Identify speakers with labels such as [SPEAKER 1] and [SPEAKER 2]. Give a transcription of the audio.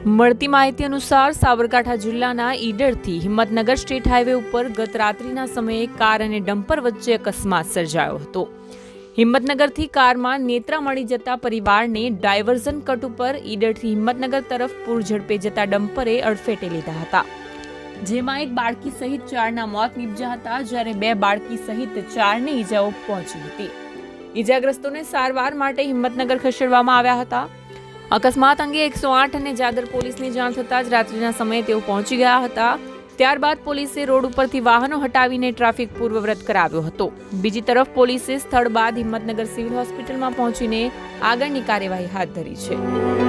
[SPEAKER 1] મળતી માહિતી અનુસાર સાબરકાંઠા જિલ્લાના ઈડરથી હિંમતનગર સ્ટેટ હાઈવે ઉપર ગત રાત્રિના સમયે કાર અને ડમ્પર વચ્ચે અકસ્માત સર્જાયો હતો। હિંમતનગરથી કારમાં નેત્રા મળી જતા પરિવારને ડાયવર્ઝન કટ ઉપર ઈડરથી હિંમતનગર તરફ પૂર ઝડપે જતા ડમ્પરે અડફેટે લીધા હતા, જેમાં એક બાળકી સહિત 4ના મોત નીપજ્યા હતા, જ્યારે 2 બાળકી સહિત 4ને ઈજાઓ પહોંચી હતી। ઈજાગ્રસ્તોને સારવાર માટે હિંમતનગર ખસેડવામાં આવ્યા હતા। અકસ્માત અંગે 108 અને જાદર પોલીસને જાણ થતાં જ રાત્રિના સમયે તેઓ પહોંચી ગયા હતા। ત્યારબાદ પોલીસે રોડ ઉપરથી વાહનો હટાવીને ટ્રાફિક પૂર્વવત કરાવ્યો હતો। બીજી તરફ પોલીસે સ્થળ બાદ હિંમતનગર સિવિલ હોસ્પિટલમાં પહોંચીને આગળની કાર્યવાહી હાથ ધરી છે।